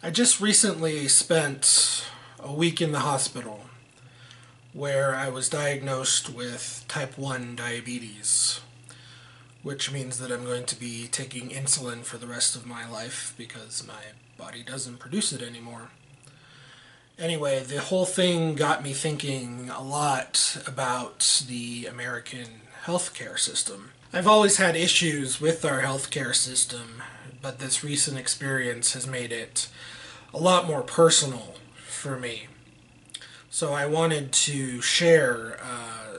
I just recently spent a week in the hospital where I was diagnosed with type 1 diabetes, which means that I'm going to be taking insulin for the rest of my life because my body doesn't produce it anymore. Anyway, the whole thing got me thinking a lot about the American healthcare system. I've always had issues with our healthcare system, but this recent experience has made it a lot more personal for me. So I wanted to share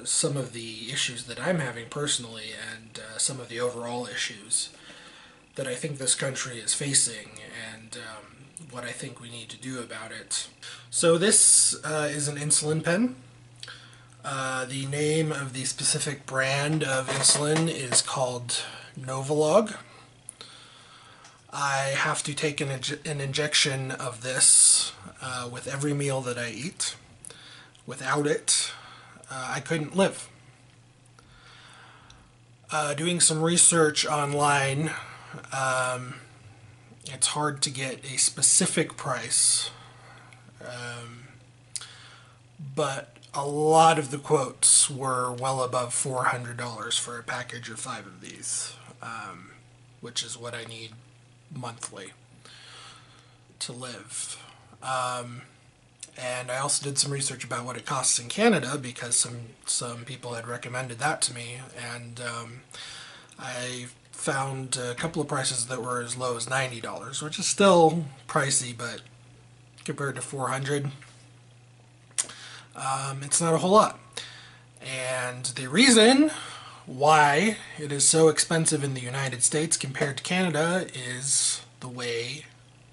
some of the issues that I'm having personally and some of the overall issues that I think this country is facing and what I think we need to do about it. So this is an insulin pen. The name of the specific brand of insulin is called Novolog. I have to take an injection of this with every meal that I eat. Without it, I couldn't live. Doing some research online, it's hard to get a specific price, but a lot of the quotes were well above $400 for a package of 5 of these, which is what I need monthly to live. And I also did some research about what it costs in Canada because some people had recommended that to me, and I found a couple of prices that were as low as $90, which is still pricey, but compared to $400, it's not a whole lot. And the reason why it is so expensive in the United States compared to Canada is the way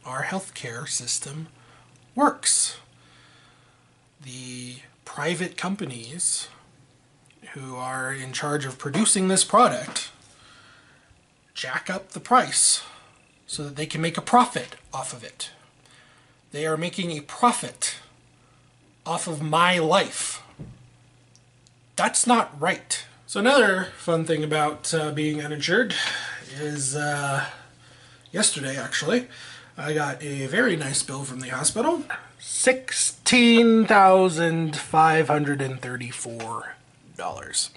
our healthcare system works. The private companies who are in charge of producing this product jack up the price so that they can make a profit off of it. They are making a profit off of my life. That's not right. So another fun thing about being uninsured is yesterday, actually, I got a very nice bill from the hospital. $16,534.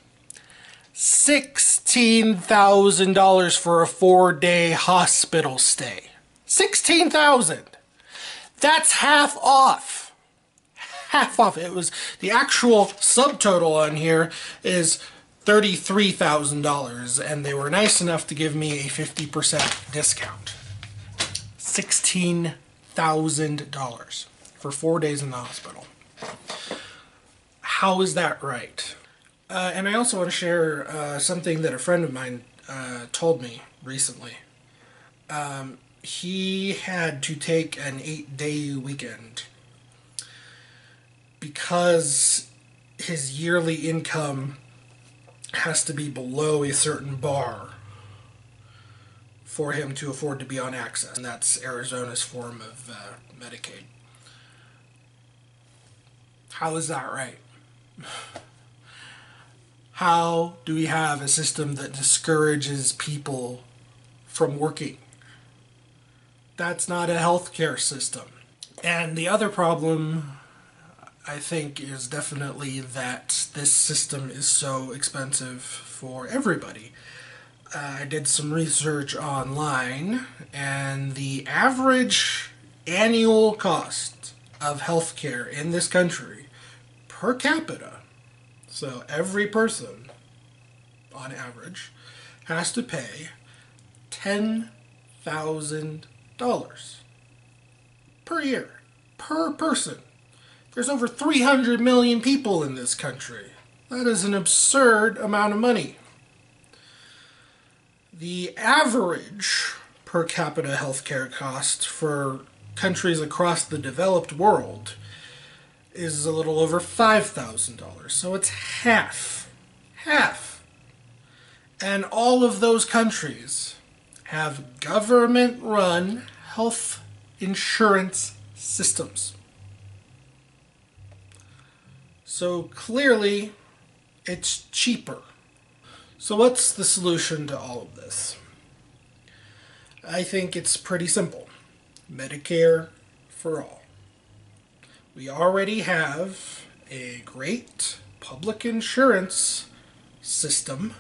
$16,000 for a 4-day hospital stay. $16,000. That's half off. Half off. It was the actual subtotal on here is $33,000, and they were nice enough to give me a 50% discount. $16,000 for 4 days in the hospital. How is that right? And I also want to share something that a friend of mine told me recently. He had to take an 8-day weekend because his yearly income has to be below a certain bar for him to afford to be on access, and that's Arizona's form of Medicaid. How is that right? How do we have a system that discourages people from working? That's not a healthcare system. And the other problem, I think, is definitely that this system is so expensive for everybody. I did some research online, and the average annual cost of healthcare in this country per capita, so every person on average has to pay $10,000 per year, per person. There's over 300 million people in this country. That is an absurd amount of money. The average per capita healthcare cost for countries across the developed world is a little over $5,000. So it's half. Half. And all of those countries have government-run health insurance systems. So clearly, it's cheaper. So what's the solution to all of this? I think it's pretty simple. Medicare for all. We already have a great public insurance system.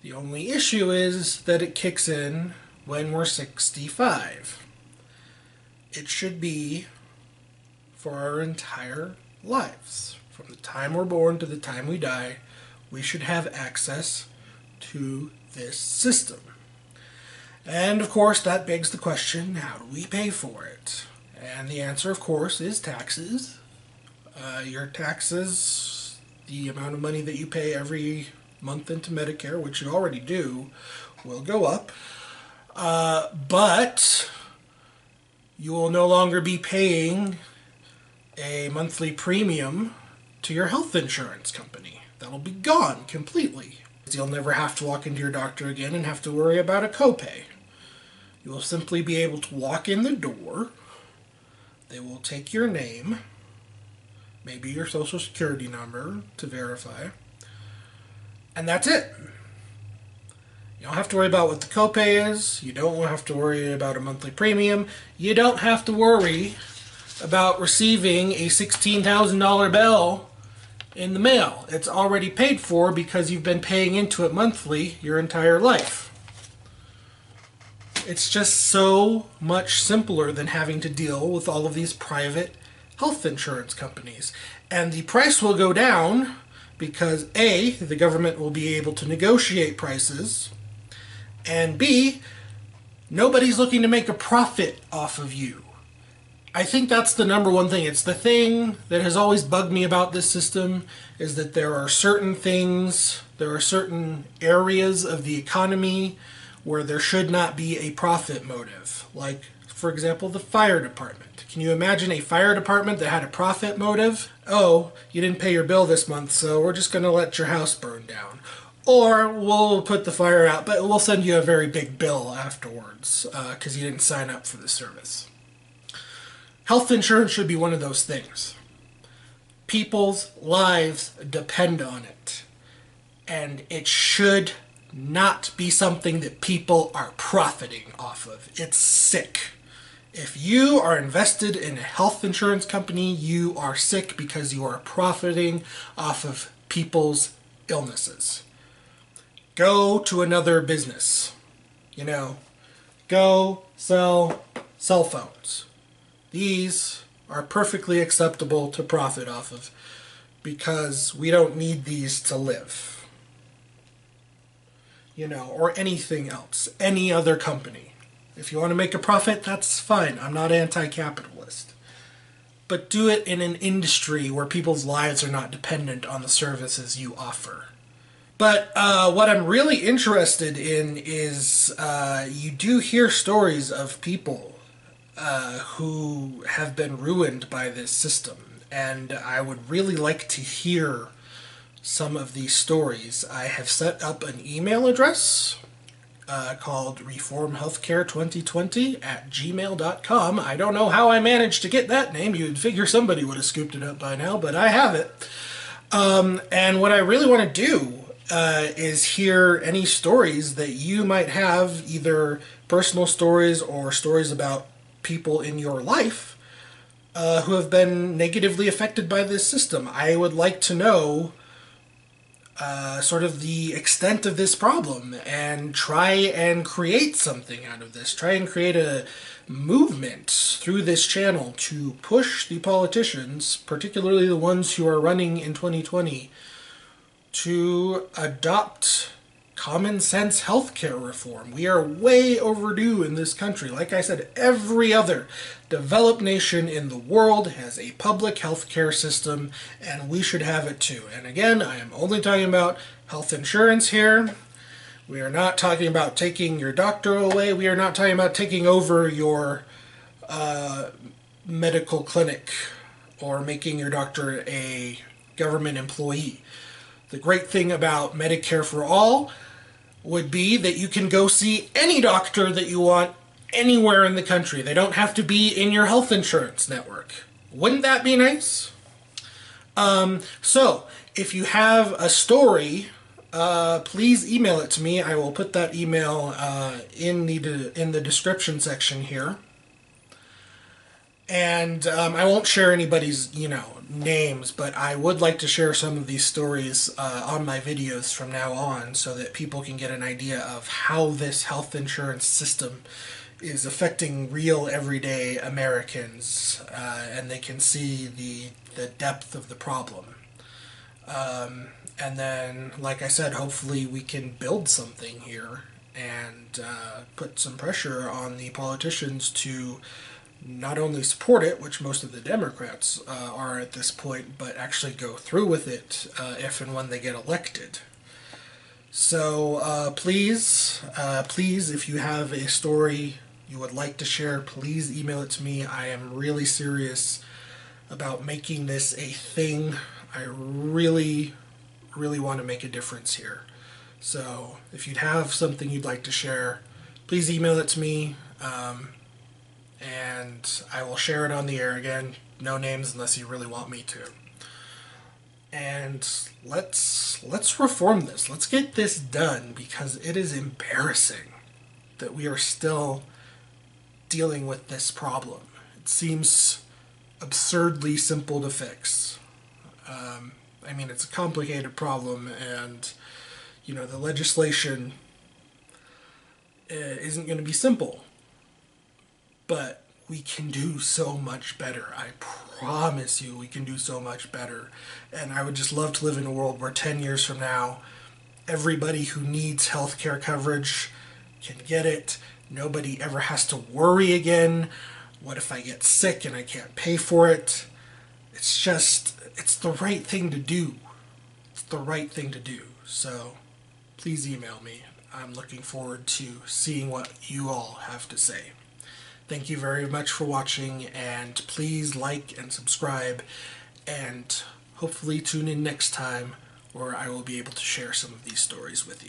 The only issue is that it kicks in when we're 65. It should be for our entire lives. From the time we're born to the time we die, we should have access to this system. And of course, that begs the question, how do we pay for it? And the answer, of course, is taxes. Your taxes, the amount of money that you pay every month into Medicare, which you already do, will go up. But you will no longer be paying a monthly premium to your health insurance company. That'll be gone completely. You'll never have to walk into your doctor again and have to worry about a copay. You will simply be able to walk in the door. They will take your name, maybe your social security number to verify, and that's it. You don't have to worry about what the copay is. You don't have to worry about a monthly premium. You don't have to worry about receiving a $16,000 bill in the mail. It's already paid for because you've been paying into it monthly your entire life. It's just so much simpler than having to deal with all of these private health insurance companies. And the price will go down because A, the government will be able to negotiate prices, and B, nobody's looking to make a profit off of you. I think that's the number one thing. It's the thing that has always bugged me about this system, is that there are certain things, there are certain areas of the economy where there should not be a profit motive. Like, for example, the fire department. Can you imagine a fire department that had a profit motive? Oh, you didn't pay your bill this month, so we're just going to let your house burn down. Or we'll put the fire out, but we'll send you a very big bill afterwards because you didn't sign up for the service. Health insurance should be one of those things. People's lives depend on it. And it should not be something that people are profiting off of. It's sick. If you are invested in a health insurance company, you are sick because you are profiting off of people's illnesses. Go to another business. Go sell cell phones. These are perfectly acceptable to profit off of because we don't need these to live. Or anything else, any other company. If you want to make a profit, that's fine. I'm not anti-capitalist. But do it in an industry where people's lives are not dependent on the services you offer. But what I'm really interested in is you do hear stories of people who have been ruined by this system. And I would really like to hear some of these stories. I have set up an email address called reformhealthcare2020@gmail.com. I don't know how I managed to get that name. You'd figure somebody would have scooped it up by now, but I have it. And what I really want to do is hear any stories that you might have, either personal stories or stories about people in your life who have been negatively affected by this system. I would like to know sort of the extent of this problem and try and create something out of this. Try and create a movement through this channel to push the politicians, particularly the ones who are running in 2020, to adopt common sense healthcare reform. We are way overdue in this country. Like I said, every other developed nation in the world has a public healthcare system, and we should have it too. And again, I am only talking about health insurance here. We are not talking about taking your doctor away. We are not talking about taking over your medical clinic or making your doctor a government employee. The great thing about Medicare for All would be that you can go see any doctor that you want anywhere in the country. They don't have to be in your health insurance network. Wouldn't that be nice? So, if you have a story, please email it to me. I will put that email in the description section here. And I won't share anybody's, names, but I would like to share some of these stories on my videos from now on so that people can get an idea of how this health insurance system is affecting real everyday Americans, and they can see the depth of the problem. And then, like I said, hopefully we can build something here and put some pressure on the politicians to not only support it, which most of the Democrats are at this point, but actually go through with it if and when they get elected. So please, if you have a story you would like to share, please email it to me. I am really serious about making this a thing. I really, really want to make a difference here. So if you'd have something you'd like to share, please email it to me. And I will share it on the air again. No names unless you really want me to. And let's reform this. Let's get this done because it is embarrassing that we are still dealing with this problem. It seems absurdly simple to fix. I mean, it's a complicated problem, and the legislation isn't going to be simple. But we can do so much better. I promise you we can do so much better. And I would just love to live in a world where 10 years from now, everybody who needs health care coverage can get it. Nobody ever has to worry again. What if I get sick and I can't pay for it? It's the right thing to do. It's the right thing to do. So please email me. I'm looking forward to seeing what you all have to say. Thank you very much for watching, and please like and subscribe, and hopefully tune in next time where I will be able to share some of these stories with you.